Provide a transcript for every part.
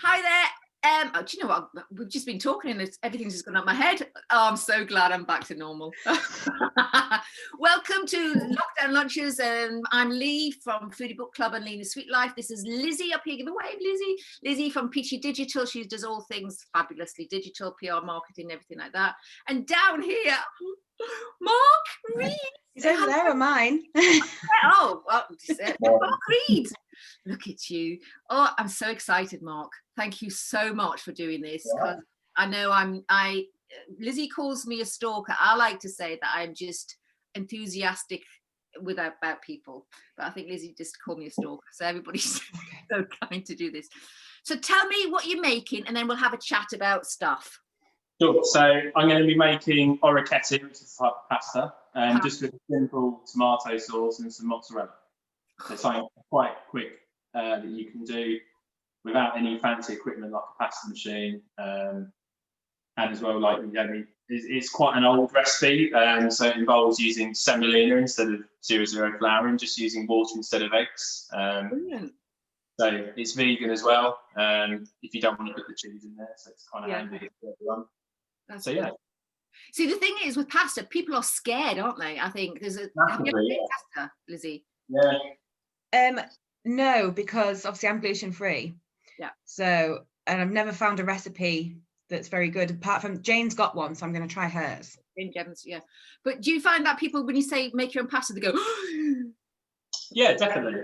Hi there. Do you know what? We've just been talking and everything's just gone up my head. Oh, I'm so glad I'm back to normal. Welcome to Lockdown Lunches. I'm Lee from Foodie Book Club and Lean Sweet Life. This is Lizzie up here. Give a wave, Lizzie. Lizzie from Peachy Digital. She does all things fabulously digital, PR, marketing, everything like that. And down here, Mark Reid. He's over there on mine. Oh, well, Mark Reid. Look at you. Oh, I'm so excited, Mark. Thank you so much for doing this. Because I know Lizzie calls me a stalker. I like to say that I'm just enthusiastic about people. But I think Lizzie just called me a stalker. So everybody's so kind to do this. So tell me what you're making and then we'll have a chat about stuff. Sure. So I'm going to be making orecchiette, which is a type of pasta, just with simple tomato sauce and some mozzarella. So something quite quick that you can do without any fancy equipment like a pasta machine, and as well, like it's quite an old recipe, so it involves using semolina instead of 00 flour and just using water instead of eggs. Brilliant. So it's vegan as well, if you don't want to put the cheese in there, so it's kind of handy for everyone. That's so yeah. Good. See, the thing is with pasta, people are scared, aren't they? I think there's a. Have you ever made pasta, Lizzie? Yeah. No, because obviously I'm gluten free. Yeah. So, and I've never found a recipe that's very good. Apart from Jane's got one, so I'm going to try hers. Yeah. But do you find that people, when you say make your own pasta, they go? Yeah, definitely.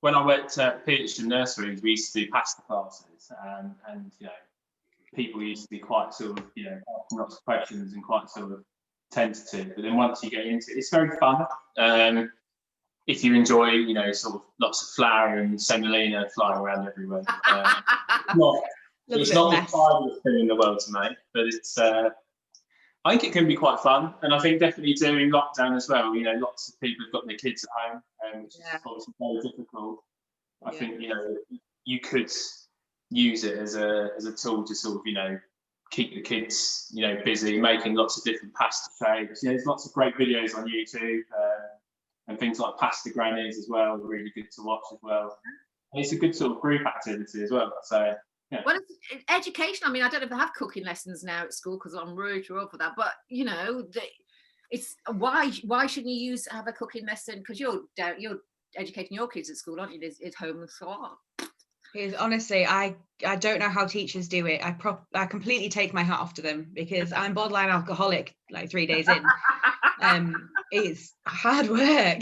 When I worked at Peachy nurseries, we used to do pasta classes, and people used to be quite sort of asking lots of questions and quite sort of tentative. But then once you get into it, it's very fun. If you enjoy, sort of lots of flour and semolina flying around everywhere. It's not the hardest thing in the world to make, but it's. I think it can be quite fun, and I think definitely during lockdown as well. Lots of people have got their kids at home, which is obviously very difficult. I think you could use it as a tool to sort of keep the kids busy, making lots of different pasta shapes. There's lots of great videos on YouTube. And things like pasta grannies as well, really good to watch as well. And it's a good sort of group activity as well. So, yeah. Well, it's education. I mean, I don't know if they have cooking lessons now at school because I'm really too old for that. But it's why shouldn't you have a cooking lesson? Because you're educating your kids at school, aren't you? It's home and so on. Honestly, I don't know how teachers do it. I completely take my hat off to them because I'm borderline alcoholic like 3 days in. It's hard work.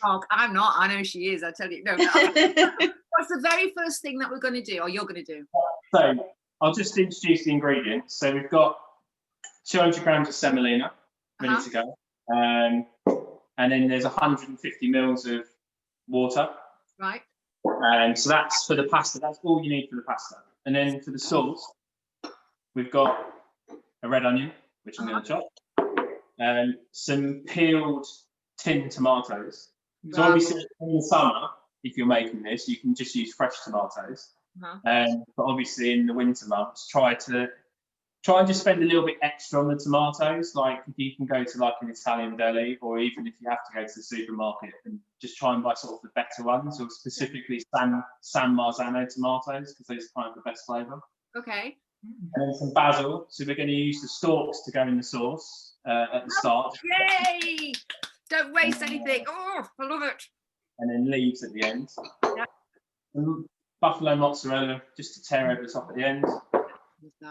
Oh, I'm not. I know she is. I tell you. No. What's the very first thing that we're going to do, or you're going to do? So I'll just introduce the ingredients. So we've got 200 grams of semolina ready to go, and then there's 150 mils of water. Right. So that's for the pasta. That's all you need for the pasta. And then for the sauce, we've got a red onion, which I'm going to chop. Some peeled tinned tomatoes. So obviously in the summer, if you're making this, you can just use fresh tomatoes. But obviously in the winter months, try and just spend a little bit extra on the tomatoes. Like if you can go to like an Italian deli, or even if you have to go to the supermarket, and just try and buy sort of the better ones, or specifically San Marzano tomatoes, because those are kind of the best flavour. Okay. And then some basil. So we're going to use the stalks to go in the sauce at the start. Yay! Don't waste anything. Oh, I love it. And then leaves at the end. Yeah. And buffalo mozzarella just to tear over the top at the end.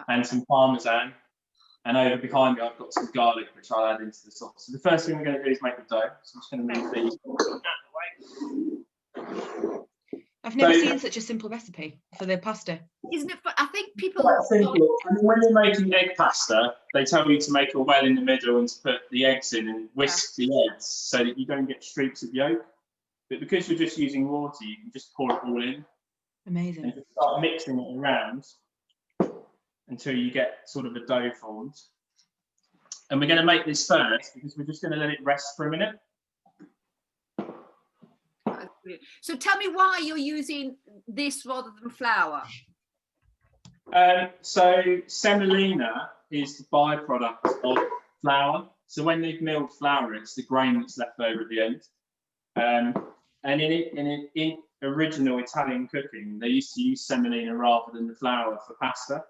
And some parmesan. And over behind me, I've got some garlic, which I'll add into the sauce. So the first thing we're going to do is make the dough. So I'm just going to move these out of the way. I've never seen such a simple recipe for the pasta. Isn't it? But I think people. Quite simple. I mean, when you're making egg pasta, they tell you to make a well in the middle and to put the eggs in and whisk the eggs so that you don't get streaks of yolk. But because you're just using water, you can just pour it all in. Amazing. And just start mixing it around until you get sort of a dough formed. And we're going to make this first because we're just going to let it rest for a minute. So tell me why you're using this rather than flour. So semolina is the byproduct of flour. So when they've milled flour, it's the grain that's left over at the end. And in original Italian cooking, they used to use semolina rather than the flour for pasta,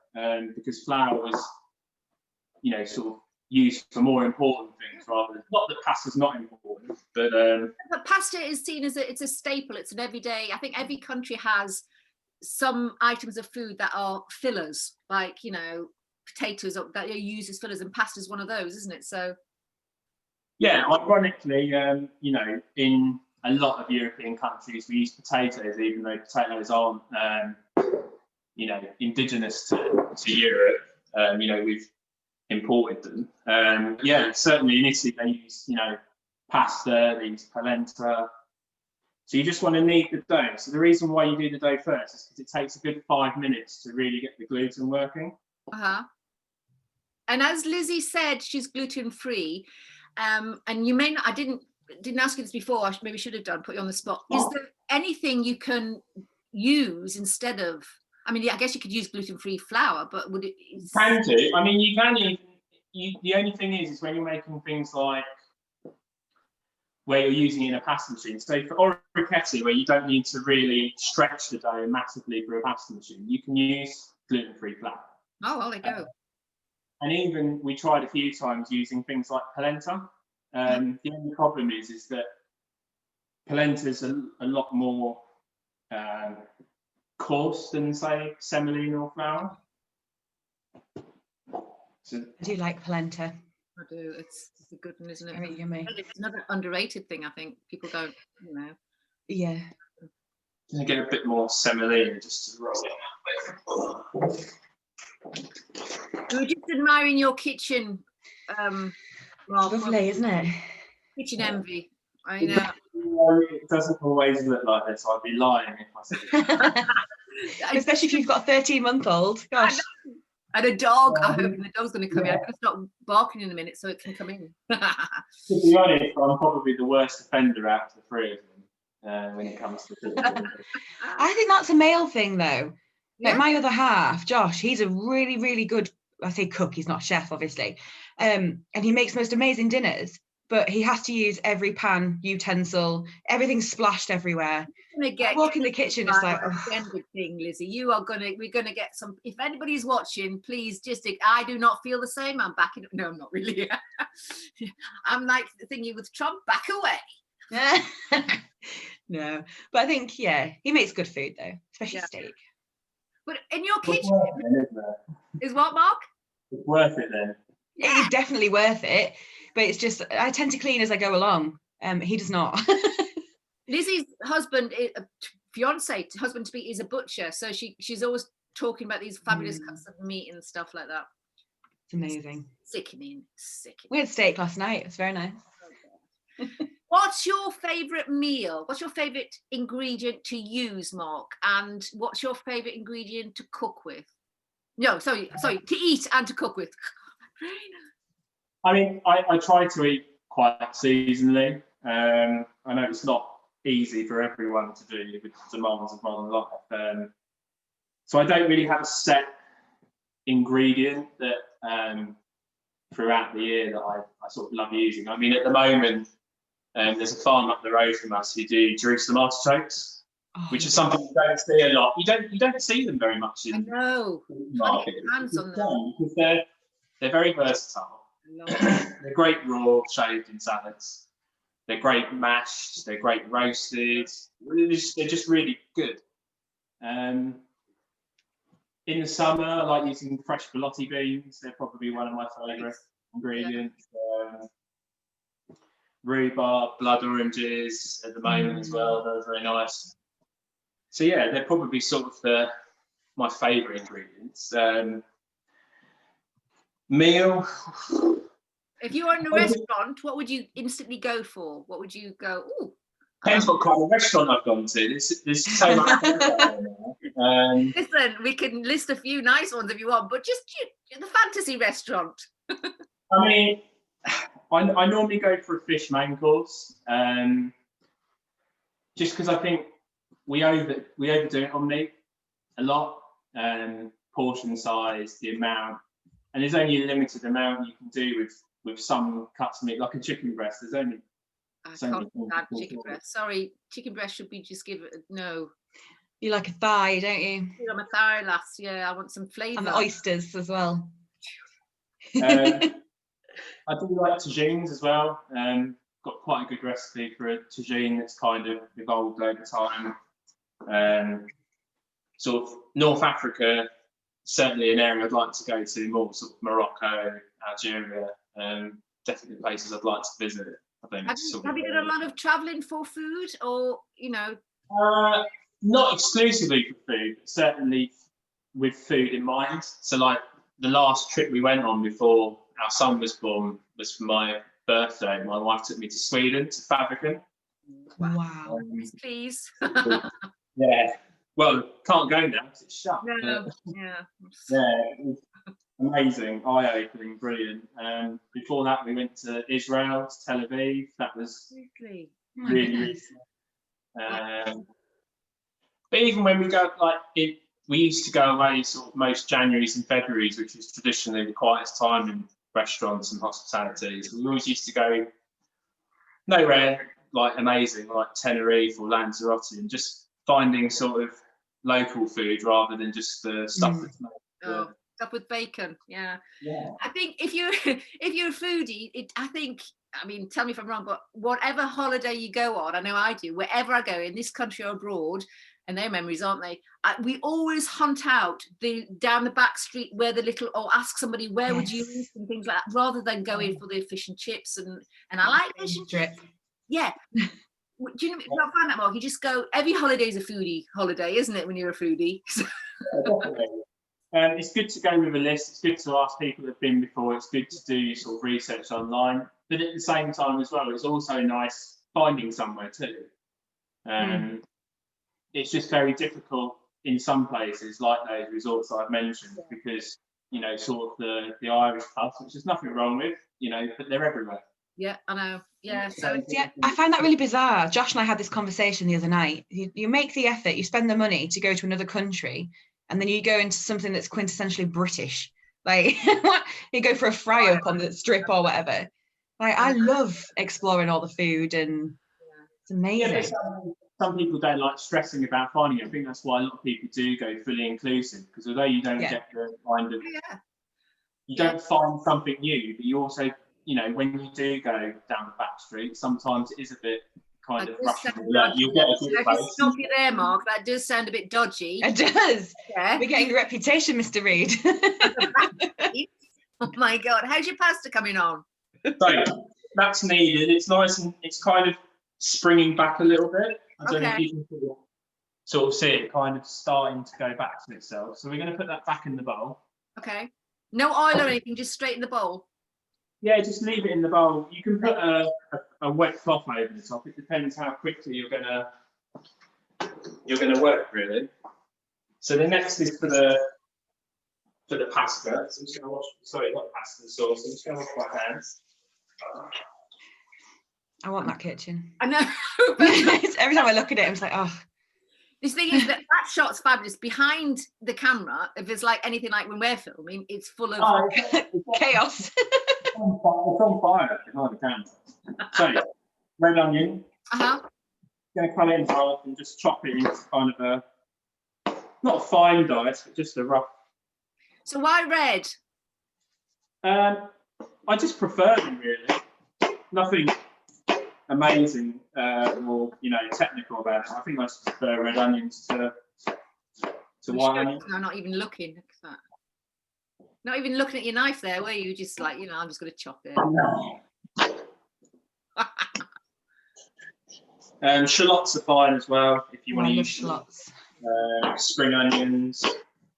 because flour was, sort of used for more important things rather than, not that pasta's not important, but pasta is seen as it's a staple. It's an everyday. I think every country has some items of food that are fillers, like potatoes that are used as fillers, and pasta is one of those, isn't it? So yeah, ironically, in a lot of European countries, we use potatoes, even though potatoes aren't, indigenous to Europe. We've imported them. Certainly in Italy they use, pasta, they use polenta. So you just want to knead the dough. So the reason why you do the dough first is because it takes a good 5 minutes to really get the gluten working. And as Lizzie said, she's gluten-free. And you may not, I didn't ask you this before, I maybe should have done, put you on the spot. Is there anything you can use instead of, I guess you could use gluten-free flour, but would it? You can do. You can even, the only thing is when you're making things like, where you're using it in a pasta machine. So for orecchiette, where you don't need to really stretch the dough massively for a pasta machine, you can use gluten-free flour. Oh, well, there you go. And even we tried a few times using things like polenta. The only problem is that polenta is a lot more coarse than, say, semolina or flour. So, I do like polenta. I do. It's a good one, isn't it? Very yummy. It's another underrated thing. I think people don't, Yeah. Gonna get a bit more semolina just to roll it. We were just admiring your kitchen. Lovely, isn't it? Kitchen envy. I know. It doesn't always look like this. I'd be lying if I said it. Especially if you've got a 13-month-old. Gosh. And a dog. I hope the dog's going to come in. I'm going to start barking in a minute so it can come in. To be honest, I'm probably the worst offender out of the three of them when it comes to cooking. I think that's a male thing, though. Like my other half, Josh, he's a really, really good, I say cook, he's not a chef, obviously. And he makes the most amazing dinners, but he has to use every pan, utensil, everything's splashed everywhere. I walk in the kitchen, it's like, thing, Lizzie. We're gonna get some. If anybody's watching, please just. I do not feel the same. I'm backing. No, I'm not really. I'm like the thingy with Trump. Back away. No, but I think he makes good food though, especially steak. But in your kitchen, is what, Mark? It's worth it then. Yeah. It is definitely worth it, but it's just I tend to clean as I go along. He does not. Lizzie's husband, husband to be, is a butcher, so she's always talking about these fabulous cuts of meat and stuff like that. It's amazing. Sickening. We had steak last night. It was very nice. What's your favourite meal? What's your favourite ingredient to use, Mark? And what's your favourite ingredient to cook with? No, sorry, to eat and to cook with. I try to eat quite seasonally. I know it's not easy for everyone to do with the demands of modern life. So I don't really have a set ingredient that throughout the year that I sort of love using. At the moment, there's a farm up the road from us who do Jerusalem artichokes, which is something you don't see a lot. You don't see them very much in the market. Hands on them. Because they're very versatile. They're great raw, shaved in salads. They're great mashed. They're great roasted. They're just really good. In the summer, I like using fresh borlotti beans. They're probably one of my favourite ingredients. Rhubarb, blood oranges at the moment as well. Those are very nice. So yeah, they're probably sort of my favourite ingredients. Meal. If you were in a restaurant, what would you instantly go for? What would you go? Ooh. Depends what kind of restaurant I've gone to. There's so much. Listen, we can list a few nice ones if you want, but just the fantasy restaurant. I normally go for a fish main course, just because I think we overdo it on meat a lot. Portion size, the amount, and there's only a limited amount you can do with some cuts of meat, like a chicken breast. There's only I can't have chicken breast. Sorry, chicken breast should be just give it no. You like a thigh, don't you? I'm a thigh lass. Yeah, I want some flavour. And the oysters as well. I do like tagines as well. Got quite a good recipe for a tagine that's kind of evolved over time. Sort of North Africa, certainly an area I'd like to go to more. Sort of Morocco, Algeria, definitely places I'd like to visit. I think. Have you done a lot of travelling for food, or you know? Not exclusively for food, but certainly with food in mind. So, like the last trip we went on before our son was born was for my birthday. My wife took me to Sweden, to Fabriken. Wow. Please. Yeah. Well, can't go now because it's shut. No. Yeah. Yeah. It was amazing, eye-opening, brilliant. Before that, we went to Israel, to Tel Aviv. That was really but even when we go, we used to go away sort of most Januaries and Februaries, which is traditionally the quietest time in restaurants and hospitality. So we always used to go nowhere like amazing, like Tenerife or Lanzarote, and just finding sort of local food rather than just the stuff that's made. Stuff with bacon, yeah. Yeah. I think if you're a foodie, I mean, tell me if I'm wrong, but whatever holiday you go on, I know I do, wherever I go in this country or abroad, and they're memories, aren't they? We always hunt out down the back street where or ask somebody where would you eat and things like that, rather than going for the fish and chips. And I like fish and chips. Yeah. Do you know? I find that, Mark. You just go. Every holiday is a foodie holiday, isn't it? When you're a foodie. Definitely. It's good to go with a list. It's good to ask people that have been before. It's good to do your sort of research online. But at the same time as well, it's also nice finding somewhere too. It's just very difficult in some places, like those resorts that I've mentioned, because, you know, sort of the Irish pubs, which there's nothing wrong with, you know, but they're everywhere. Yeah, I know. Yeah, so I find that really bizarre. Josh and I had this conversation the other night. You make the effort, you spend the money to go to another country, and then you go into something that's quintessentially British. Like, you go for a fry up on the strip or whatever. Like, I love exploring all the food, and it's amazing. Yeah, some people don't like stressing about finding it. I think that's why a lot of people do go fully inclusive, because although you don't get the kind of, you don't find something new, but you also, you know, when you do go down the back street, sometimes it is a bit kind of rushing. You'll get a good place. Stop you there, Mark. That does sound a bit dodgy. It does. Yeah. We're getting a reputation, Mr. Reid. Oh my God, how's your pasta coming on? So that's needed. It's nice and it's kind of springing back a little bit. I don't know if you can sort of see it kind of starting to go back to itself. So we're going to put that back in the bowl. Okay. No oil or anything, just straight in the bowl. Yeah, just leave it in the bowl. You can put a wet cloth over the top. It depends how quickly you're gonna work, really. So the next is for the pasta. So I'm just gonna wash. Sorry, not pasta, sauce. I'm just gonna wash my hands. I want that kitchen. I know. Every time I look at it, I'm just like, oh. This thing is that shot's fabulous. Behind the camera, if it's like anything like when we're filming, it's full of chaos. It's on fire behind the camera. So, red onion. Going to cut it in half and just chop it into kind of not a fine dice, but just a rough. So why red? I just prefer them, really. Nothing amazing or, you know, technical about it. I think I just prefer red onions to white onions. No, not even looking. Look at that. Not even looking at your knife there, were you? Just like, you know, I'm just going to chop it. Shallots are fine as well if you want to use shallots. Spring onions.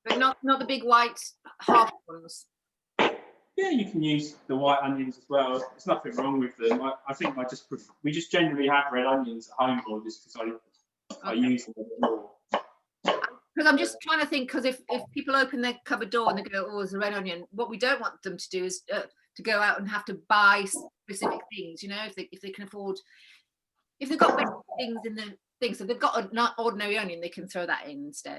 But not the big white half ones. Yeah, you can use the white onions as well. There's nothing wrong with them. I think we just generally have red onions at home, or just because I use them a bit more. Because I'm just trying to think, because if people open their cupboard door and they go, oh, there's a red onion, what we don't want them to do is to go out and have to buy specific things, you know, if they can afford, if they've got things in the thing, so they've got an ordinary onion, they can throw that in instead.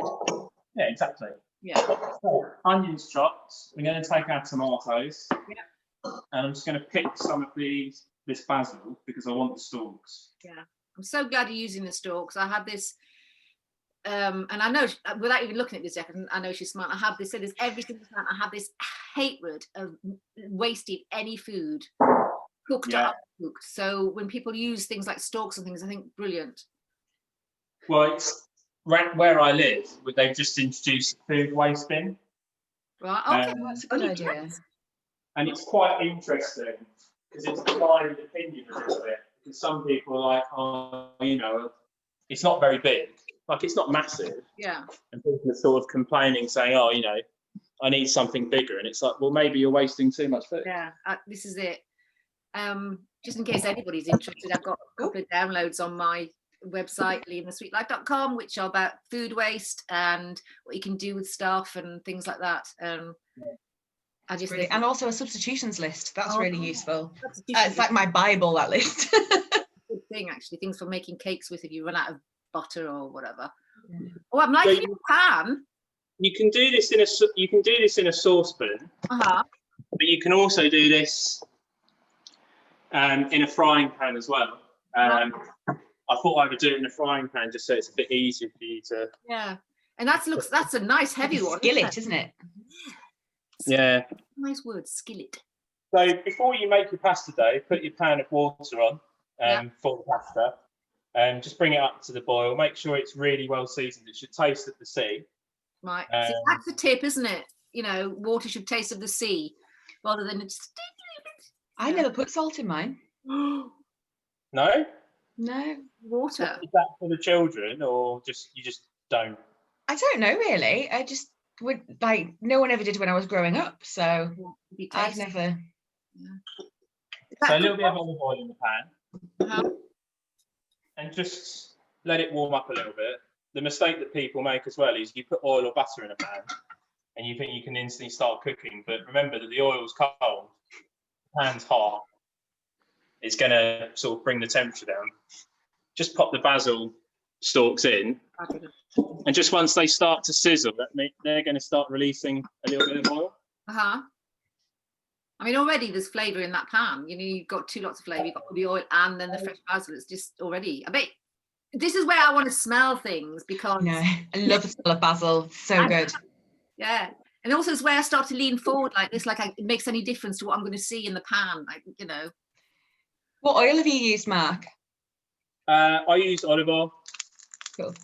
Yeah, exactly. Yeah. So, onions chopped. We're going to take our tomatoes. Yeah. And I'm just going to pick some of these this basil because I want the stalks. Yeah, I'm so glad you're using the stalks. I had this, and I know without even looking at this yet, I know she's smart. I have this. So there's every single time I have this hatred of wasting any food, cooked or uncooked. So when people use things like stalks and things, I think brilliant. Well, it's where I live. They've just introduced food waste bin. Right. Okay. That's a good idea. And it's quite interesting because it's divided opinion a little bit. Because some people are like, oh, you know, it's not very big. Like, it's not massive. Yeah. And people are sort of complaining, saying, oh, you know, I need something bigger. And it's like, well, maybe you're wasting too much food. Yeah, this is it. Just in case anybody's interested, I've got a couple of downloads on my website, leavingthesweetlife.com, which are about food waste and what you can do with stuff and things like that. I just think, and also a substitutions list. That's really useful. Substitutions It's like my Bible, that list. good thing, actually. Things for making cakes with if you run out of butter or whatever. Oh, I'm liking your pan. You can do this in a saucepan, but you can also do this in a frying pan as well. I thought I would do it in a frying pan just so it's a bit easier for you to. Yeah, and that's a nice heavy one. Skillet, isn't it? Yeah. Nice word, skillet. So before you make your pasta dough, put your pan of water on for the pasta, and just bring it up to the boil. Make sure it's really well seasoned. It should taste of the sea. Right. See, that's the tip, isn't it? You know, water should taste of the sea rather than just. I never put salt in mine. No? No. Water. Is that for the children, or you just don't? I don't know, really. I just would, like, no one ever did when I was growing up, so I've never. So a little bit of olive oil in the pan, and just let it warm up a little bit. The mistake that people make as well is you put oil or butter in a pan, and you think you can instantly start cooking, but remember that the oil's cold, the pan's hot. It's going to sort of bring the temperature down. Just pop the basil stalks in, and just once they start to sizzle, they're going to start releasing a little bit of oil. I mean, already there's flavour in that pan. You know, you've got two lots of flavour. You've got the oil and then the fresh basil. It's just already. I bet this is where I want to smell things because. No, I love the smell of basil. So good. Yeah, and also it's where I start to lean forward like this, like it makes any difference to what I'm going to see in the pan, like, you know. What oil have you used, Mark? I use olive oil. Cool.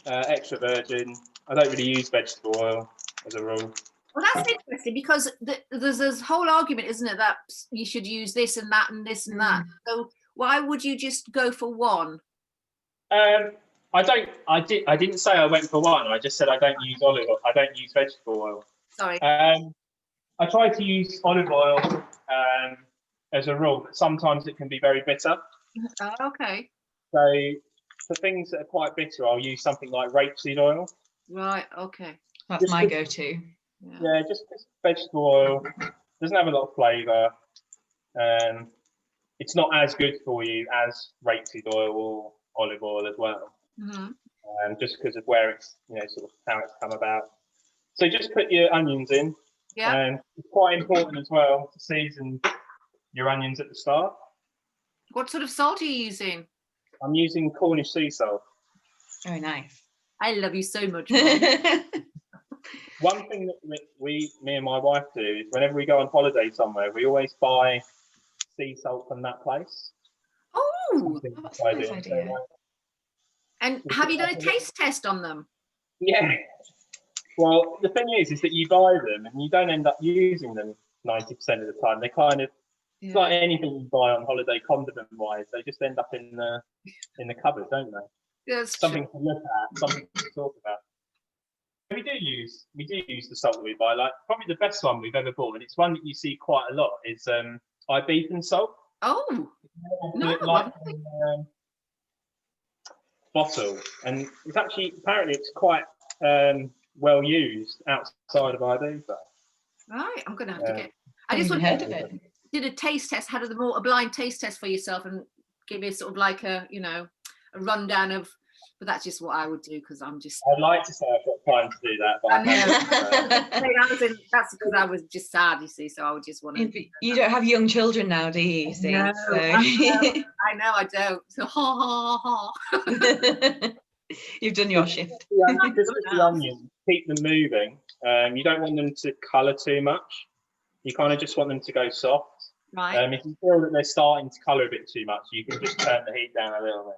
Extra virgin. I don't really use vegetable oil as a rule. Well, that's interesting because there's this whole argument, isn't it, that you should use this and that and this and that. So why would you just go for one? I didn't say I went for one. I just said I don't use olive oil. I don't use vegetable oil. Sorry. I try to use olive oil as a rule, but sometimes it can be very bitter. Oh, okay. So for things that are quite bitter, I'll use something like rapeseed oil. Right. Okay. That's my go-to. Yeah, just vegetable oil. Doesn't have a lot of flavour. It's not as good for you as rapeseed oil or olive oil as well. Just because of where it's, you know, sort of how it's come about. So just put your onions in. Yeah. It's quite important as well to season your onions at the start. What sort of salt are you using? I'm using Cornish sea salt. Very nice. I love you so much. One thing that me and my wife do is whenever we go on holiday somewhere, we always buy sea salt from that place. Oh, that's a nice idea. And have you done a taste test on them? Yeah. Well, the thing is that you buy them and you don't end up using them 90% of the time. They kind of, it's like anything you buy on holiday condiment-wise, they just end up in the cupboard, don't they? Yes. Something to look at, something to talk about. We do use the salt that we buy. Like probably the best one we've ever bought, and it's one that you see quite a lot. Is Ibiza salt. Oh, no. Like bottle, and it's actually apparently it's quite well used outside of Ibiza. Right, I'm gonna have to get. I just heard of it. Did a taste test, had a blind taste test for yourself, and give you sort of like a, you know, a rundown of but that's just what I would do because I'm just. I'd like to say I've got time to do that, but I haven't. That's because I was just sad, you see, so I would just want to. You don't have young children now, do you? You see? No, So. I know I don't. So ha ha ha. You've done your shift. Just with the onions, keep them moving. You don't want them to colour too much. You kind of just want them to go soft. Right. If you feel that they're starting to colour a bit too much, you can just turn the heat down a little bit.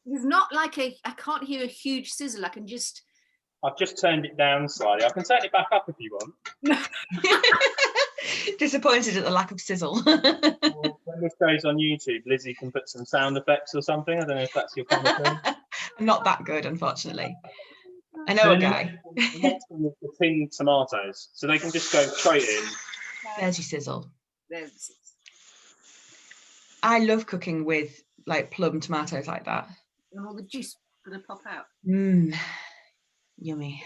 There's not like I can't hear a huge sizzle. I can just. I've just turned it down slightly. I can turn it back up if you want. Disappointed at the lack of sizzle. Well, when this goes on YouTube, Lizzie can put some sound effects or something. I don't know if that's your kind of thing. Not that good, unfortunately. I know a guy. The next one is the tinned tomatoes, so they can just go straight in. There's your sizzle. There's. I love cooking with like plum tomatoes like that. And all the juice gonna pop out. Mmm, yummy.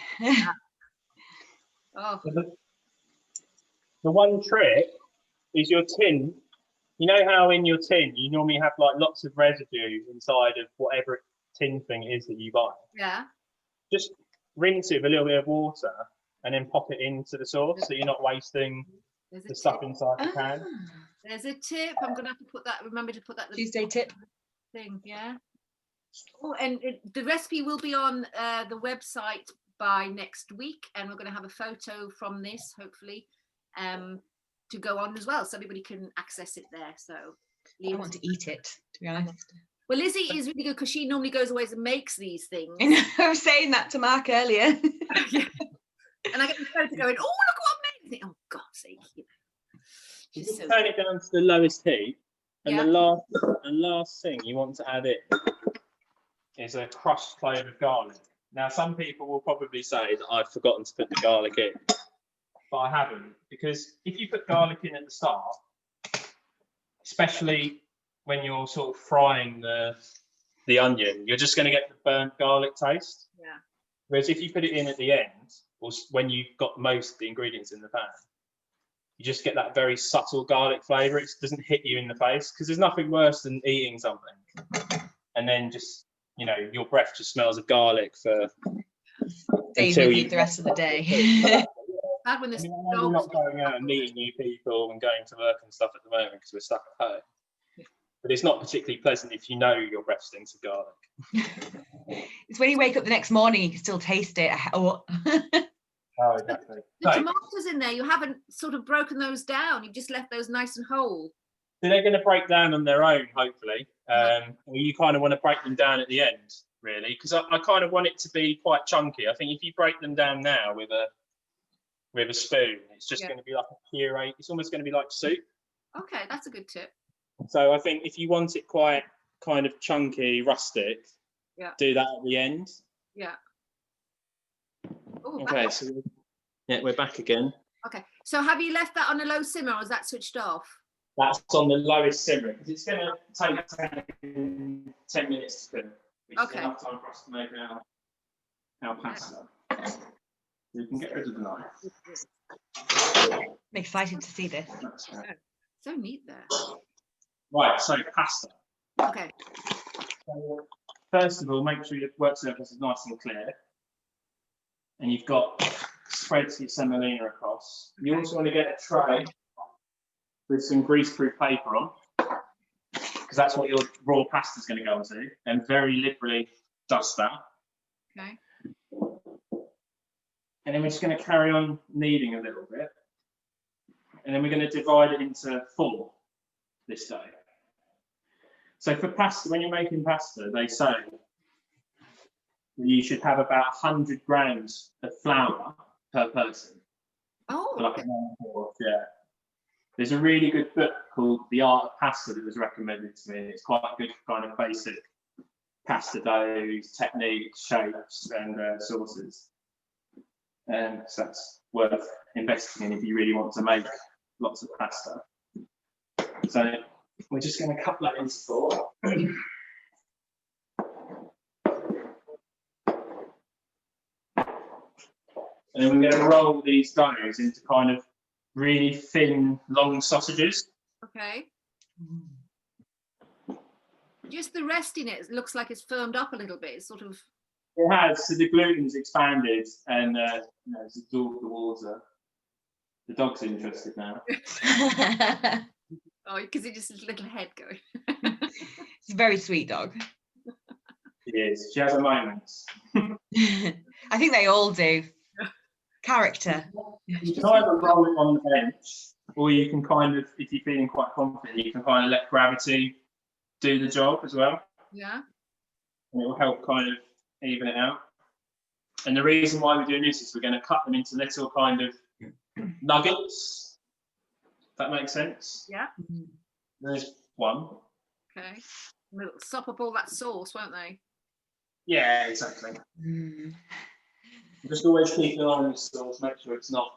Oh. The one trick is your tin. You know how in your tin you normally have like lots of residue inside of whatever tin thing it is that you buy. Yeah. Just rinse it with a little bit of water and then pop it into the sauce, so you're not wasting the stuff inside the pan. There's a tip. I'm gonna have to put that. Remember to put that. Tuesday tip. Thing. Yeah. Oh, and the recipe will be on the website by next week, and we're going to have a photo from this, hopefully, to go on as well, so everybody can access it there. So I want to eat it, to be honest. Well, Lizzie is really good because she normally goes away and makes these things. I was saying that to Mark earlier. Yeah. And I get the photo going, oh, look what I made. I think, oh, God's sake. You just turn it down to the lowest heat, and the last thing you want to add in is a crushed clove of garlic. Now, some people will probably say that I've forgotten to put the garlic in, but I haven't, because if you put garlic in at the start, especially when you're sort of frying the onion, you're just going to get the burnt garlic taste. Yeah. Whereas if you put it in at the end, or when you've got most of the ingredients in the pan, you just get that very subtle garlic flavour. It doesn't hit you in the face, because there's nothing worse than eating something and then just, you know, your breath just smells of garlic for days with you the rest of the day. Bad when I mean, I know we're not going out and meeting new people and going to work and stuff at the moment because we're stuck at home. But it's not particularly pleasant if you know your breath stinks of garlic. It's when you wake up the next morning, you can still taste it. Oh, exactly. The tomatoes in there, you haven't sort of broken those down. You've just left those nice and whole. So they're going to break down on their own, hopefully. You kind of want to break them down at the end, really, because I kind of want it to be quite chunky. I think if you break them down now with a spoon, it's just going to be like a puree. It's almost going to be like soup. Okay, that's a good tip. So I think if you want it quite kind of chunky, rustic, do that at the end. Yeah. Ooh, okay, so we're back again. Okay, so have you left that on a low simmer, or is that switched off? That's on the lowest simmer, because it's going to take 10 minutes to cook, which is enough time for us to make our pasta. You can get rid of the knife. I'm excited to see this. So neat there. Right, so pasta. Okay. So, first of all, make sure your work surface is nice and clear. And you've got spread your semolina across. You also want to get a tray with some grease-proof paper on, because that's what your raw pasta is going to go onto, and very liberally dust that. Okay. And then we're just going to carry on kneading a little bit. And then we're going to divide it into 4 this day. So for pasta, when you're making pasta, they say you should have about 100 grams of flour per person. Oh. Like a 1/4, yeah. There's a really good book called The Art of Pasta that was recommended to me. It's quite a good kind of basic pasta doughs, techniques, shapes, and sauces. So that's worth investing in if you really want to make lots of pasta. So we're just going to cut that into 4. And then we're going to roll these doughs into kind of really thin, long sausages. Okay. Just the rest in it looks like it's firmed up a little bit. It's sort of. It has. So the gluten's expanded and it's absorbed the water. The dog's interested now. Oh, because it's just a little head going. It's a very sweet dog. She is. She has her moments. I think they all do. Character. You can either roll it on the bench, or you can kind of, if you're feeling quite confident, you can kind of let gravity do the job as well. Yeah. And it will help kind of even it out. And the reason why we're doing this is we're going to cut them into little kind of nuggets. If that makes sense. Yeah. There's one. Okay. They'll sop up all that sauce, won't they? Yeah, exactly. Just always keep an eye on the sauce, make sure it's all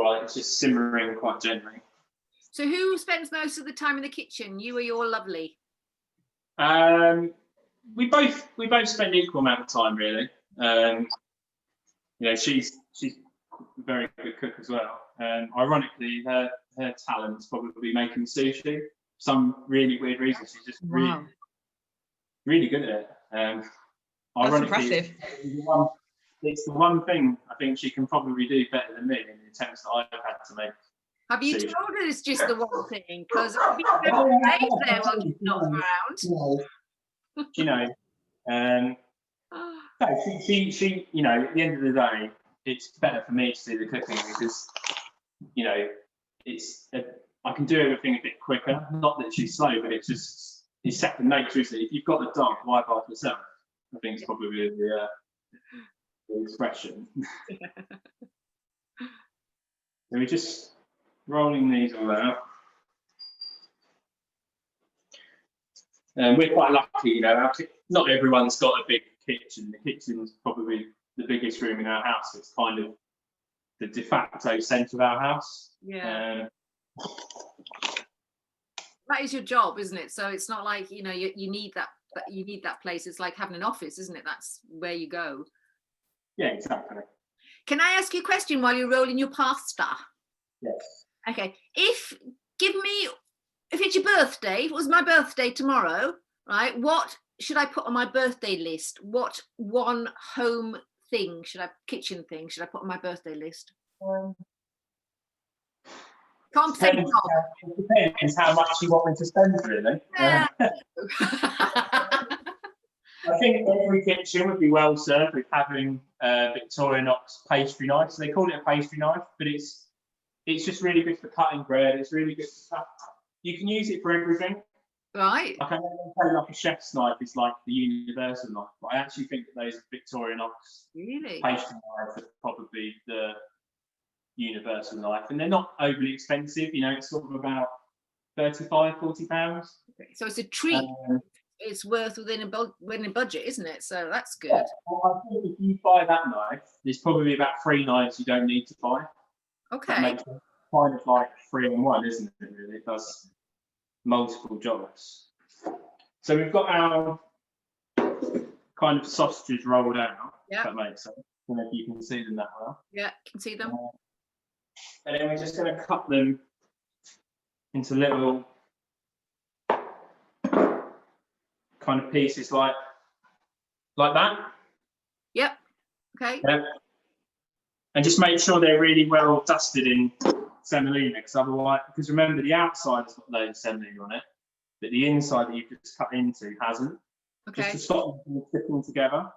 right, it's just simmering quite gently. So who spends most of the time in the kitchen? You or your lovely? We both spend equal amount of time really. She's a very good cook as well. Ironically, her talent is probably making sushi. Some really weird reason, she's just really good at it. That's impressive. It's the one thing I think she can probably do better than me in the attempts that I've had to make. Have you told her it's just the one thing? Because it'll be there while she's not around. She knows. She, at the end of the day, it's better for me to do the cooking because, I can do everything a bit quicker. Not that she's slow, but it's second nature, isn't it? If you've got the dog, why bark yourself? I think it's probably the expression. So we're just rolling these all out. And we're quite lucky, not everyone's got a big kitchen. The kitchen's probably the biggest room in our house. It's kind of the de facto centre of our house. Yeah. That is your job, isn't it? So it's not like, you need that place. It's like having an office, isn't it? That's where you go. Yeah, exactly. Can I ask you a question while you're rolling your pasta? Yes. Okay. If it's your birthday, if it was my birthday tomorrow, right, what should I put on my birthday list? What one home thing kitchen thing should I put on my birthday list? Can't say no. It depends how much you want me to spend, really. Yeah. I think every kitchen would be well served with having Victorinox pastry knife. So they call it a pastry knife, but it's just really good for cutting bread. It's really good for cut. You can use it for everything. Right. Like I don't say like a chef's knife is like the universal knife, but I actually think that those Victorinox pastry knives are probably the universal knife, and they're not overly expensive. It's sort of about £35–40. Okay. So it's a treat. It's worth within a budget, isn't it? So that's good. Yeah, well, I think if you buy that knife, there's probably about 3 knives you don't need to buy. Okay. That makes it kind of like 3-in-1, isn't it? Really, it does multiple jobs. So we've got our kind of sausages rolled out. Yeah. If that makes sense. I don't know if you can see them that well. Yeah, can see them. And then we're just going to cut them into little kind of pieces like that. Yep. Okay. And just make sure they're really well dusted in semolina, because remember the outside has got loads of semolina on it, but the inside that you've just cut into hasn't. Okay. Just to stop them sticking together.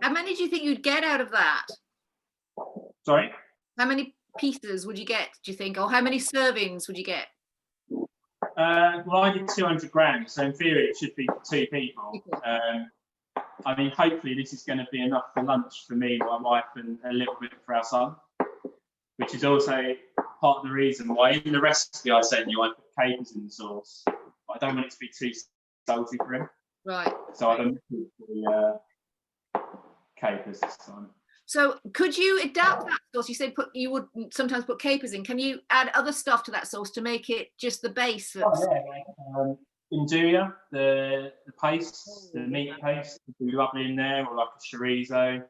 How many do you think you'd get out of that? Sorry? How many pieces would you get, do you think? Or how many servings would you get? Well, I did 200 grams, so in theory it should be for 2 people. Hopefully this is going to be enough for lunch for me, my wife, and a little bit for our son, which is also part of the reason why in the recipe I sent you, I put capers in the sauce. But I don't want it to be too salty for him. Right. So I don't put the capers this time. So could you adapt that sauce? You said you would sometimes put capers in. Can you add other stuff to that sauce to make it just the base? Induja, the paste, the meat paste, would be lovely in there, or like a chorizo,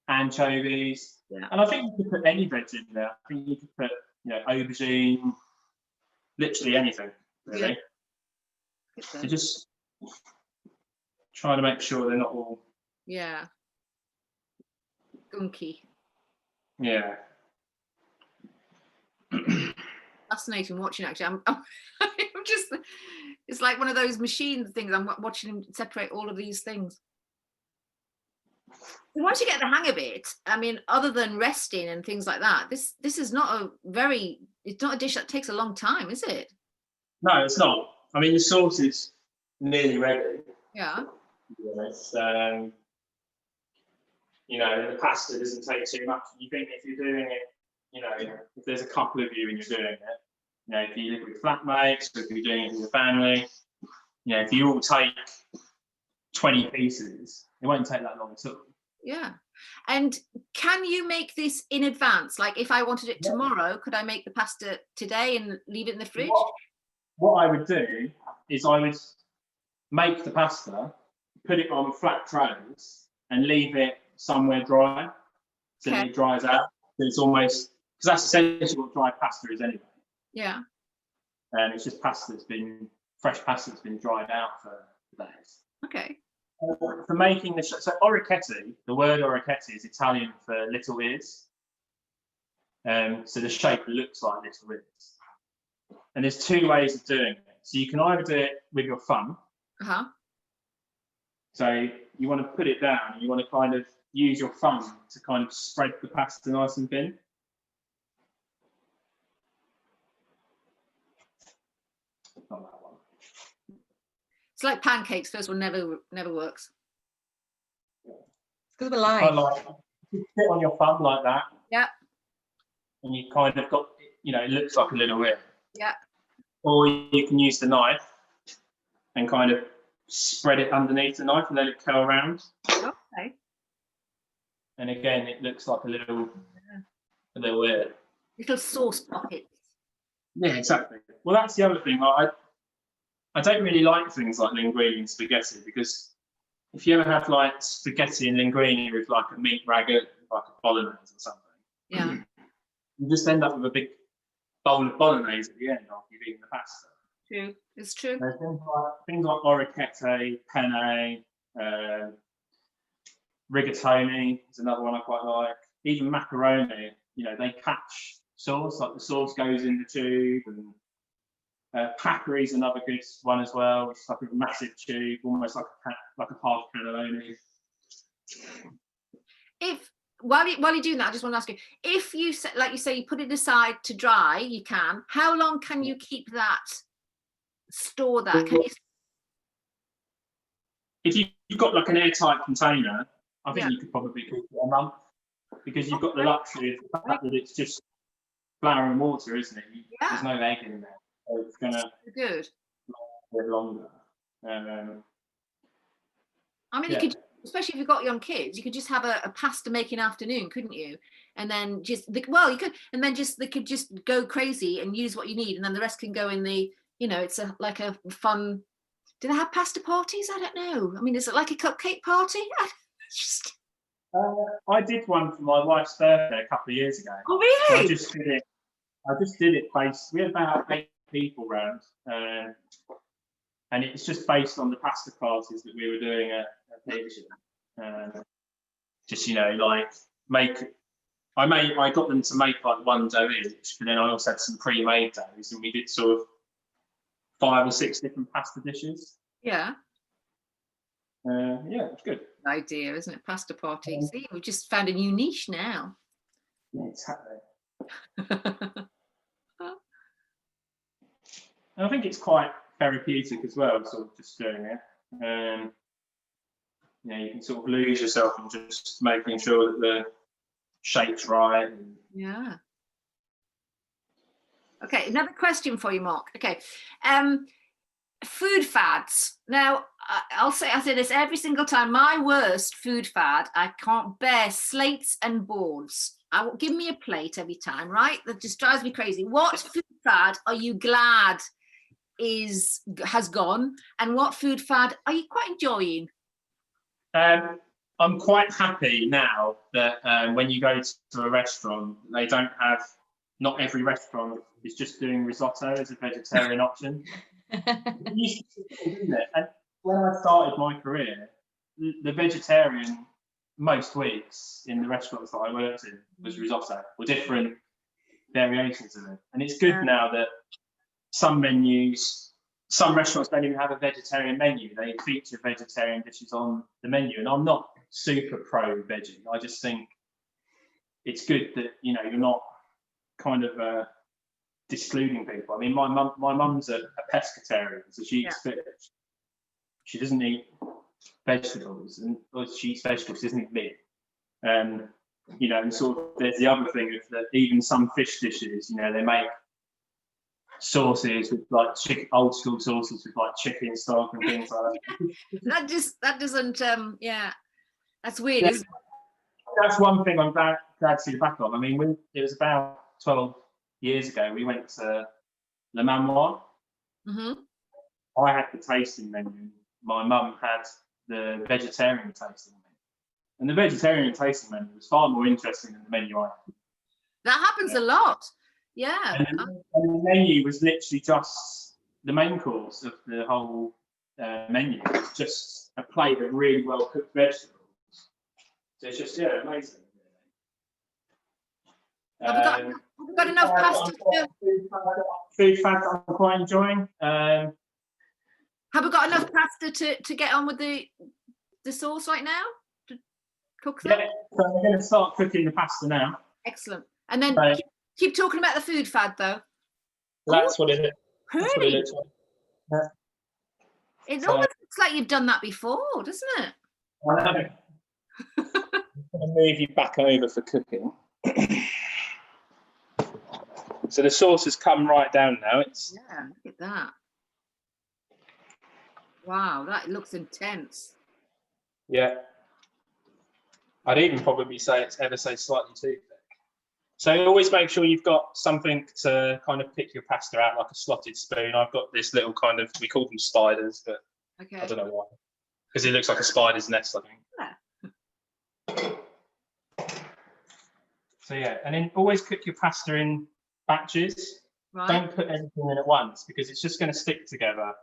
anchovies. Yeah. And I think you could put any veg in there. I think you could put, aubergine, literally anything, really. Yeah. So just try to make sure they're not all. Yeah. Gunky. Yeah. Fascinating watching, actually. I'm just, it's like one of those machine things. I'm watching him separate all of these things. Once you get the hang of it, I mean, other than resting and things like that, this is not it's not a dish that takes a long time, is it? No, it's not. I mean, the sauce is nearly ready. Yeah. To be honest. You know, the pasta doesn't take too much. You think if you're doing it, you know, if there's a couple of you and you're doing it, you know, if you live with flatmates, or if you're doing it with your family, you know, if you all take 20 pieces, it won't take that long at all. Yeah. And can you make this in advance? Like if I wanted it tomorrow, could I make the pasta today and leave it in the fridge? What I would do is I would make the pasta, put it on flat trays and leave it somewhere dry so that it dries out. So it's almost, because that's essentially what dry pasta is anyway. Yeah. And it's just fresh pasta that's been dried out for days. Okay. For making the so orecchiette, the word orecchiette is Italian for little ears. So the shape looks like little ears. And there's two ways of doing it. So you can either do it with your thumb. So you want to put it down and you want to kind of use your thumb to kind of spread the pasta nice and thin. Not that one. It's like pancakes. First one never works. Because we're live. Kind of like, you sit on your thumb like that. Yeah. And you kind of got, you know, it looks like a little ear. Yeah. Or you can use the knife and kind of spread it underneath the knife and let it curl around. Okay. And again, it looks like a little ear. Little sauce pockets. Yeah, exactly. Well, that's the other thing. I don't really like things like linguine and spaghetti, because if you ever have like spaghetti and linguine with like a meat ragout, like a bolognese or something, yeah, you just end up with a big bowl of bolognese at the end after you've eaten the pasta. True, it's true. Things like orecchiette, penne, rigatoni is another one I quite like. Even macaroni, you know, they catch sauce, like the sauce goes in the tube, and packery is another good one as well. It's like a massive tube, almost like a half cannelloni. If while you're doing that, I just want to ask you, if you like you say you put it aside to dry, you can. How long can you keep that? Store that? Can you? If you've got like an airtight container, I think you could probably keep it a month, because you've got the luxury of the fact that it's just flour and water, isn't it? There's no egg in there, so it's gonna good live longer. I mean, you could, especially if you've got young kids, you could just have a pasta making afternoon, couldn't you? And then you could, and then they could just go crazy and use what you need, and then the rest can go in the, you know, it's like a fun. Do they have pasta parties? I don't know. I mean, is it like a cupcake party? I did one for my wife's birthday a couple of years ago. Oh, really? So I just did it based. We had about 8 people round, and it's just based on the pasta parties that we were doing at Peachy. Just, you know, like I got them to make like one dough each, but then I also had some pre-made doughs, and we did sort of 5 or 6 different pasta dishes. Yeah. Yeah, it's good. Idea, isn't it? Pasta party. See, we've just found a new niche now. Yeah, exactly. And I think it's quite therapeutic as well, sort of just doing it. You know, you can sort of lose yourself in just making sure that the shape's right. Yeah. Okay, another question for you, Mark. Okay. Food fads. Now, I say this every single time. My worst food fad, I can't bear slates and boards. Give me a plate every time, right? That just drives me crazy. What food fad are you glad has gone, and what food fad are you quite enjoying? I'm quite happy now that when you go to a restaurant, they don't have not every restaurant is just doing risotto as a vegetarian option. It used to be, didn't it? And when I started my career, the vegetarian most weeks in the restaurants that I worked in was risotto or different variations of it. And it's good now that some menus, some restaurants don't even have a vegetarian menu. They feature vegetarian dishes on the menu. And I'm not super pro veggie. I just think it's good that, you know, you're not kind of excluding people. I mean, my mum's a pescatarian, so she eats fish. She doesn't eat vegetables, and she eats vegetables, she doesn't eat meat. You know, and sort of there's the other thing of that even some fish dishes, you know, they make sauces with like old school sauces with like chicken stock and things like that. that doesn't that's weird, isn't it? That's one thing I'm glad to see the back of. I mean, it was about 12 years ago, we went to Le Manoir. I had the tasting menu. My mum had the vegetarian tasting menu. And the vegetarian tasting menu was far more interesting than the menu I had. That happens a lot. Yeah. And the menu was literally just the main course of the whole menu. It was just a plate of really well cooked vegetables. So it's just, amazing. Have we got enough pasta? Food fad that I'm quite enjoying. Have we got enough pasta to get on with the sauce right now? To cook them? Yeah, so I'm going to start cooking the pasta now. Excellent. And then keep talking about the food fad, though. That's what it is. That's what it looks like. It almost looks like you've done that before, doesn't it? I know. I'm going to move you back over for cooking. So the sauce has come right down now. Yeah, look at that. Wow, that looks intense. Yeah. I'd even probably say it's ever so slightly too thick. So always make sure you've got something to kind of pick your pasta out, like a slotted spoon. I've got this little kind of, we call them spiders, but I don't know why. Because it looks like a spider's nest, I think. Yeah. So yeah, and then always cook your pasta in batches. Right. Don't put everything in at once because it's just going to stick together.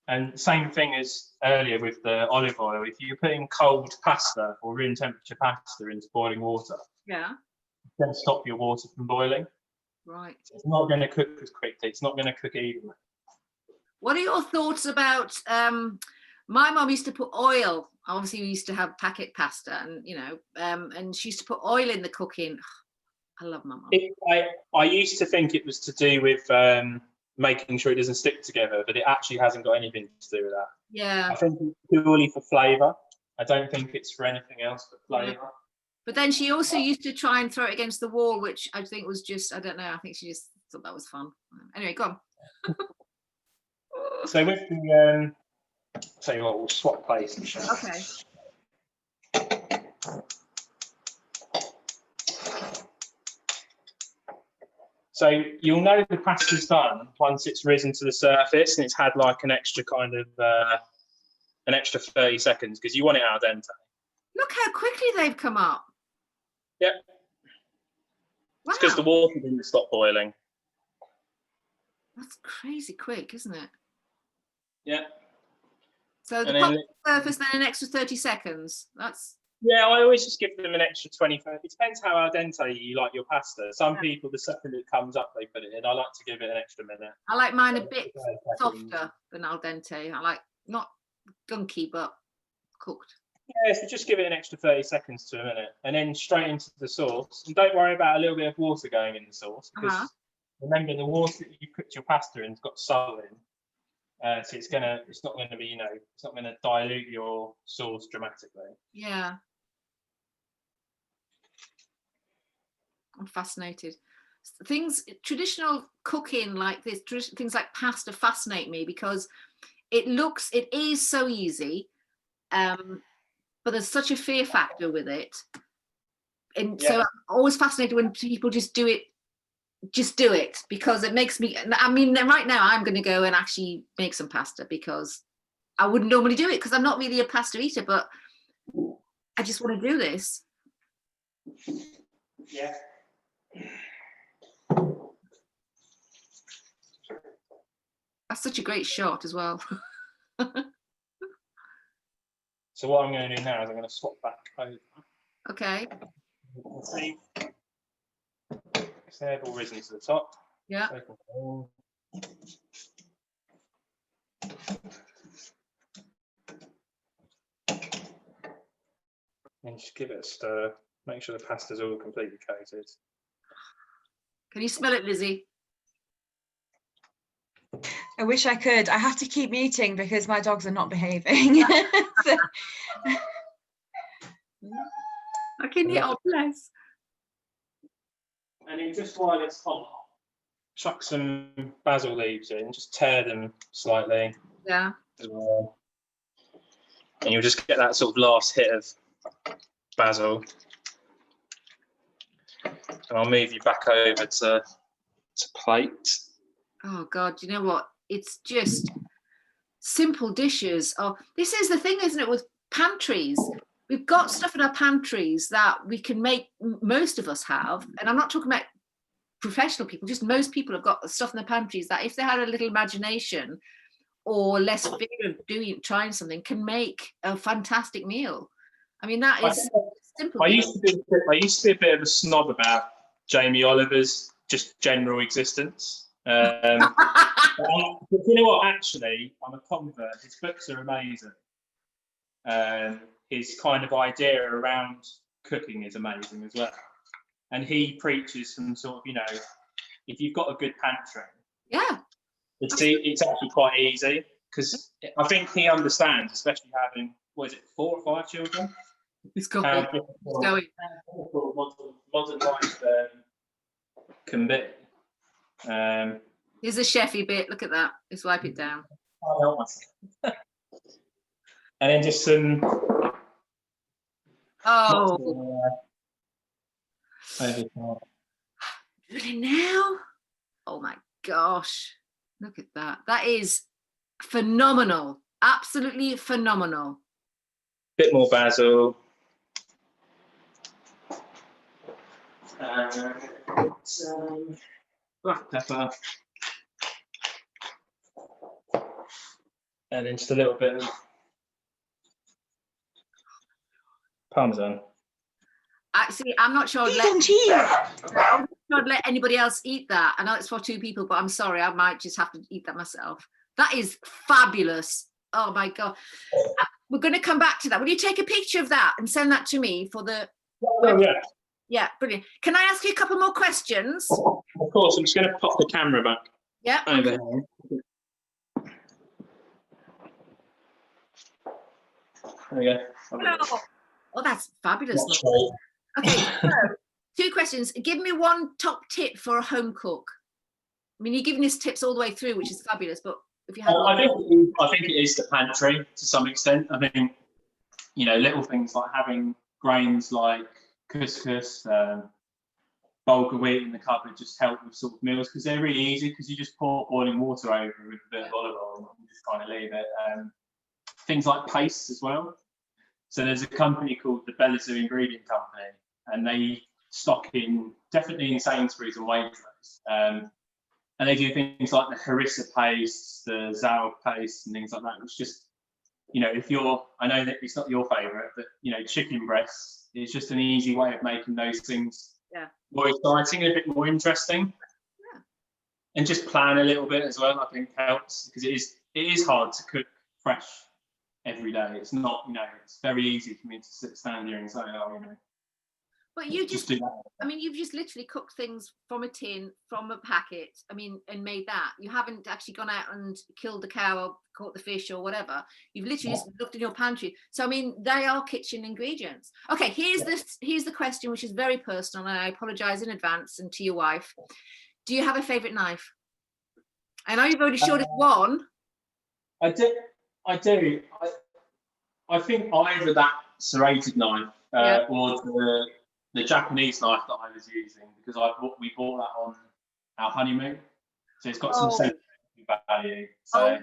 And same thing as earlier with the olive oil. If you're putting cold pasta or room temperature pasta into boiling water, it's going to stop your water from boiling. Right. So it's not going to cook as quickly. It's not going to cook evenly. What are your thoughts about? My mum used to put oil. Obviously, we used to have packet pasta, and and she used to put oil in the cooking. I love my mum. I used to think it was to do with making sure it doesn't stick together, but it actually hasn't got anything to do with that. Yeah. I think it's purely for flavour. I don't think it's for anything else but flavour. Yeah. But then she also used to try and throw it against the wall, which I think was just, I don't know, I think she just thought that was fun. Anyway, go on. So with the, tell you what, we'll swap places. Okay. So you'll know the pasta's done once it's risen to the surface and it's had like an extra kind of, an extra 30 seconds because you want it al dente. Look how quickly they've come up. Yep. Wow. It's because the water didn't stop boiling. That's crazy quick, isn't it? Yeah. So the top surface, then an extra 30 seconds. That's... Yeah, I always just give them an extra 25. It depends how al dente you like your pasta. Some people, the second it comes up, they put it in. I like to give it an extra minute. I like mine a bit softer than al dente. I like not gunky, but cooked. Yeah, so just give it an extra 30 seconds to a minute and then straight into the sauce. And don't worry about a little bit of water going in the sauce because remember the water that you cooked your pasta in has got salt in. So it's not gonna be, it's not gonna dilute your sauce dramatically. Yeah. I'm fascinated. Traditional cooking like this, things like pasta fascinate me because it is so easy, but there's such a fear factor with it. And so I'm always fascinated when people just do it because it makes me, I mean, right now I'm going to go and actually make some pasta because I wouldn't normally do it because I'm not really a pasta eater, but I just want to do this. Yeah. That's such a great shot as well. So what I'm going to do now is I'm going to swap back over. Okay. See, they've all risen to the top. Yeah. And just give it a stir. Make sure the pasta's all completely coated. Can you smell it, Lizzie? I wish I could. I have to keep muting because my dogs are not behaving. So, I can hear, oh bless. And then just while it's hot, chuck some basil leaves in, just tear them slightly. Yeah. And you'll just get that sort of last hit of basil. And I'll move you back over to plate. Oh God, you know what? It's just simple dishes. Oh, this is the thing, isn't it, with pantries? We've got stuff in our pantries that we can make, most of us have, and I'm not talking about professional people, just most people have got stuff in their pantries that if they had a little imagination or less fear of trying something, can make a fantastic meal. I mean, that is simple. I used to be a bit of a snob about Jamie Oliver's just general existence. But you know what? Actually, I'm a convert. His books are amazing. His kind of idea around cooking is amazing as well. And he preaches some sort of, you know, if you've got a good pantry, yeah, it's actually quite easy, because I think he understands, especially having, what is it, 4 or 5 children? It's going. Modern life can be. Here's a chefy bit. Look at that. Let's wipe it down. I'll help myself. And then just some. Oh. Really now? Oh my gosh. Look at that. That is phenomenal. Absolutely phenomenal. Bit more basil. Some black pepper. And then just a little bit of Parmesan. Actually, I'm not sure I'd let anybody else eat that. I know it's for 2 people, but I'm sorry, I might just have to eat that myself. That is fabulous. Oh my God. We're going to come back to that. Will you take a picture of that and send that to me for the... Oh, yeah. Yeah, brilliant. Can I ask you a couple more questions? Of course, I'm just going to pop the camera back. Yeah. Over here. There we go. Oh, that's fabulous. Okay, so 2 questions. Give me one top tip for a home cook. I mean, you're giving us tips all the way through, which is fabulous, but if you have... I think it is the pantry to some extent. I think, you know, little things like having grains like couscous, bulgur wheat in the cupboard just help with sort of meals, because they're really easy, because you just pour boiling water over with a bit of olive oil and just kind of leave it. Things like pastes as well. So there's a company called the Belazou Ingredient Company, and they stock definitely in Sainsbury's and Waitrose. And they do things like the harissa pastes, the zao paste, and things like that. It's just, you know, I know that it's not your favourite, but, you know, chicken breasts is just an easy way of making those things more exciting and a bit more interesting. Yeah. And just plan a little bit as well, I think helps, because it is hard to cook fresh every day. It's not, you know, it's very easy for me to stand here and say, oh, you know. But you just do that. I mean, you've just literally cooked things from a tin, from a packet, I mean, and made that. You haven't actually gone out and killed the cow or caught the fish or whatever. You've literally just looked in your pantry. So, I mean, they are kitchen ingredients. Okay, here's the question, which is very personal, and I apologise in advance and to your wife. Do you have a favourite knife? I know you've already showed us one. I do. I think either that serrated knife or the Japanese knife that I was using, because we bought that on our honeymoon, so it's got some sentimental value. So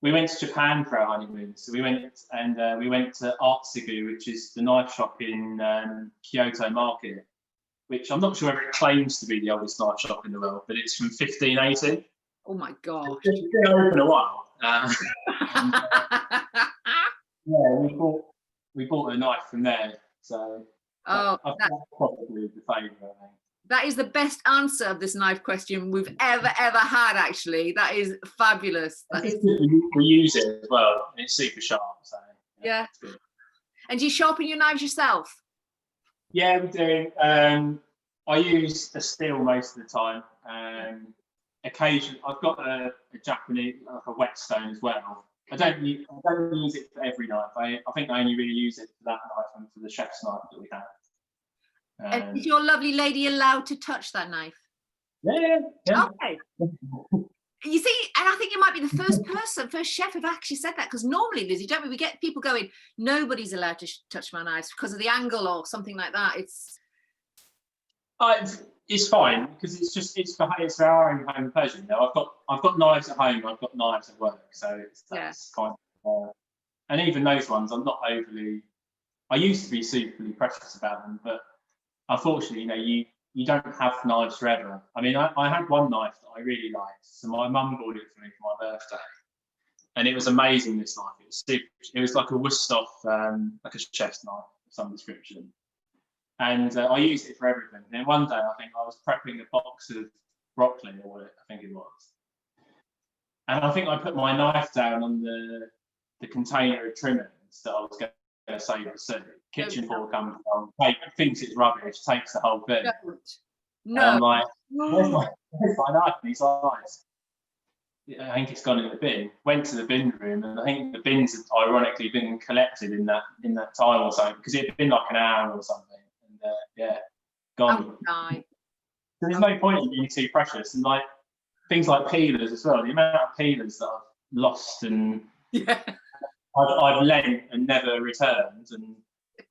we went to Japan for our honeymoon. So we went to Artsugu, which is the knife shop in Kyoto Market, which I'm not sure whether it claims to be the oldest knife shop in the world, but it's from 1580. Oh my gosh. It's been open a while. Yeah, we bought a knife from there. So Oh, that's probably the favourite, I think. that is the best answer of this knife question we've ever had, actually. That is fabulous. That is. We use it as well, and it's super sharp. So Yeah. it's good. And do you sharpen your knives yourself? Yeah, we do. I use a steel most of the time. Occasionally, I've got a Japanese, like a whetstone as well. I don't use it for every knife. I think I only really use it for that knife and for the chef's knife that we have. And is your lovely lady allowed to touch that knife? Yeah. Okay. You see, and I think you might be the first chef who've actually said that, because normally, Lizzie, don't we get people going, nobody's allowed to touch my knives because of the angle or something like that. It's fine, because it's for our own home pleasure. You know, I've got knives at home, I've got knives at work, so that's kind of, and even those ones, I'm not overly. I used to be superly precious about them, but unfortunately, you know, you don't have knives forever. I mean, I had one knife that I really liked, so my mum bought it for me for my birthday, and it was amazing. This knife, it was like a Wusthof, like a chef's knife of some description, and I used it for everything. And then one day, I think I was prepping a box of broccoli or what I think it was, and I think I put my knife down on the container of trimmings that I was going to save the soup. Kitchen board comes down, thinks it's rubbish, takes the whole thing. No. And I'm like, where's my knife? And he's like, yeah, I think it's gone in the bin. Went to the bin room, and I think the bins had ironically been collected in that time or so, because it had been like an hour or something. And gone. So there's no point in being too precious. And like things like peelers as well. The amount of peelers that I've lost and I've lent and never returned, and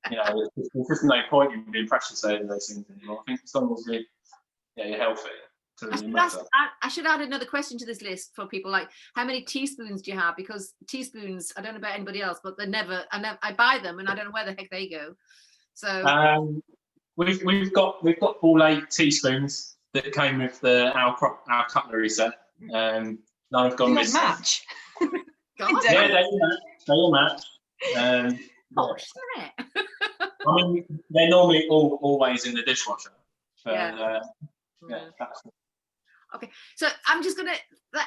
you know, there's just no point in being precious over those things anymore. I think as long as you're healthy. I should add another question to this list for people, like how many teaspoons do you have? Because teaspoons, I don't know about anybody else, but I buy them and I don't know where the heck they go. So we've got all 8 teaspoons that came with our cutlery set. None have gone missing. Match. Yeah, they all match. Oh, isn't it? I mean, they're normally always in the dishwasher. But, Okay, so I'm just gonna,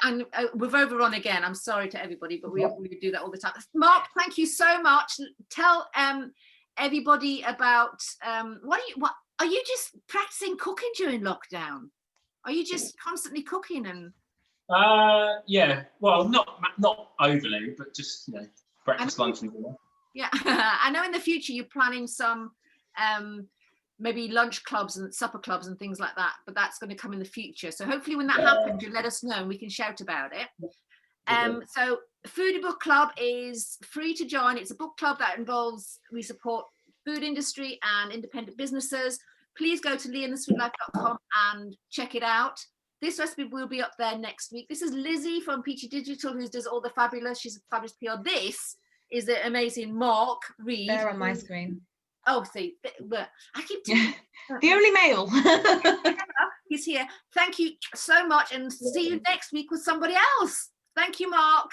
and we've overrun again. I'm sorry to everybody, but we do that all the time. Mark, thank you so much. Tell everybody about what are you just practicing cooking during lockdown? Are you just constantly cooking and? Yeah, well, not overly, but just breakfast, lunch, and dinner. Yeah, I know in the future you're planning some maybe lunch clubs and supper clubs and things like that, but that's going to come in the future. So hopefully when that happens, you let us know and we can shout about it. So Foodie Book Club is free to join. It's a book club that involves, we support food industry and independent businesses. Please go to leeandthesweetlife.com and check it out. This recipe will be up there next week. This is Lizzie from Peachy Digital, who does all the fabulous, she's a fabulous PR. This is the amazing Mark Reid. There on my screen. Oh, see, but I keep the only male. He's here. Thank you so much, and see you next week with somebody else. Thank you, Mark.